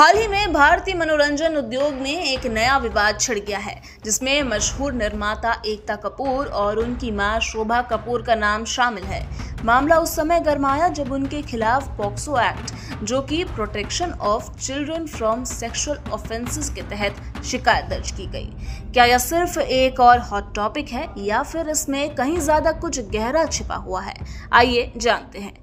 हाल ही में भारतीय मनोरंजन उद्योग में एक नया विवाद छिड़ गया है, जिसमें मशहूर निर्माता एकता कपूर और उनकी मां शोभा कपूर का नाम शामिल है। मामला उस समय गरमाया जब उनके खिलाफ पॉक्सो एक्ट, जो कि protection of children from sexual offences के तहत शिकायत दर्ज की गई। क्या यह सिर्फ एक और हॉट टॉपिक है या फिर इसमें कहीं ज्यादा कुछ गहरा छिपा हुआ है? आइए जानते हैं।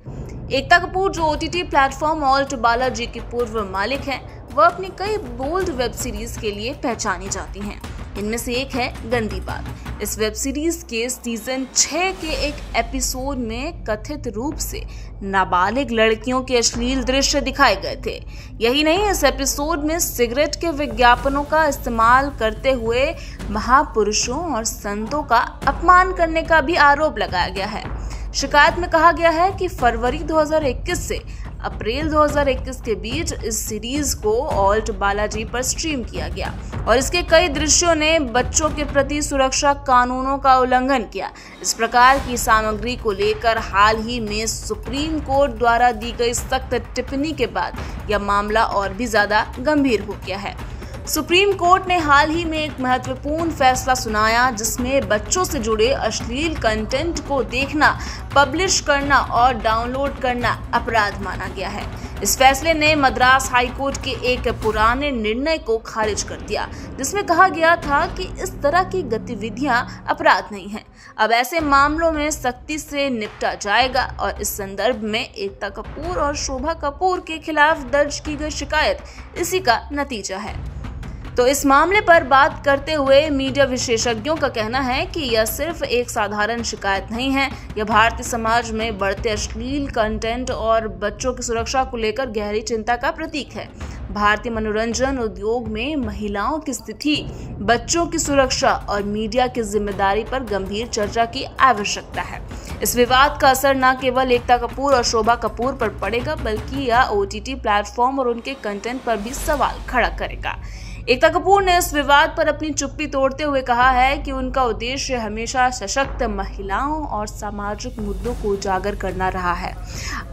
एकता कपूर, जो OTT प्लेटफॉर्म ऑल्ट बालाजी की पूर्व मालिक हैं, वह अपनी कई बोल्ड वेब सीरीज के लिए पहचानी जाती हैं। इनमें से एक है गंदी बात। इस वेब सीरीज के सीजन 6 के एक एपिसोड में कथित रूप से नाबालिग लड़कियों के अश्लील दृश्य दिखाए गए थे। यही नहीं, इस एपिसोड में सिगरेट के विज्ञापनों का इस्तेमाल करते हुए महापुरुषों और संतों का अपमान करने का भी आरोप लगाया गया है। शिकायत में कहा गया है कि फरवरी 2021 से अप्रैल 2021 के बीच इस सीरीज को ऑल्ट बालाजी पर स्ट्रीम किया गया और इसके कई दृश्यों ने बच्चों के प्रति सुरक्षा कानूनों का उल्लंघन किया। इस प्रकार की सामग्री को लेकर हाल ही में सुप्रीम कोर्ट द्वारा दी गई सख्त टिप्पणी के बाद यह मामला और भी ज्यादा गंभीर हो गया है। सुप्रीम कोर्ट ने हाल ही में एक महत्वपूर्ण फैसला सुनाया, जिसमें बच्चों से जुड़े अश्लील कंटेंट को देखना, पब्लिश करना और डाउनलोड करना अपराध माना गया है। इस फैसले ने मद्रास हाई कोर्ट के एक पुराने निर्णय को खारिज कर दिया, जिसमें कहा गया था कि इस तरह की गतिविधियां अपराध नहीं हैं। अब ऐसे मामलों में सख्ती से निपटा जाएगा और इस संदर्भ में एकता कपूर और शोभा कपूर के खिलाफ दर्ज की गई शिकायत इसी का नतीजा है। तो इस मामले पर बात करते हुए मीडिया विशेषज्ञों का कहना है कि यह सिर्फ एक साधारण शिकायत नहीं है, यह भारतीय समाज में बढ़ते अश्लील कंटेंट और बच्चों की सुरक्षा को लेकर गहरी चिंता का प्रतीक है। भारतीय मनोरंजन उद्योग में महिलाओं की स्थिति, बच्चों की सुरक्षा और मीडिया की जिम्मेदारी पर गंभीर चर्चा की आवश्यकता है। इस विवाद का असर न केवल एकता कपूर और शोभा कपूर पर पड़ेगा, बल्कि यह OTT प्लेटफॉर्म और उनके कंटेंट पर भी सवाल खड़ा करेगा। एकता कपूर ने इस विवाद पर अपनी चुप्पी तोड़ते हुए कहा है कि उनका उद्देश्य हमेशा सशक्त महिलाओं और सामाजिक मुद्दों को उजागर करना रहा है।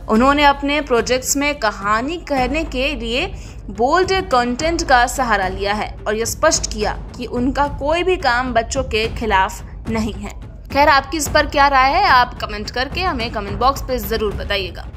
उन्होंने अपने प्रोजेक्ट्स में कहानी कहने के लिए बोल्ड कंटेंट का सहारा लिया है और यह स्पष्ट किया कि उनका कोई भी काम बच्चों के खिलाफ नहीं है। खैर, आपकी इस पर क्या राय है? आप कमेंट करके हमें कमेंट बॉक्स पे जरूर बताइएगा।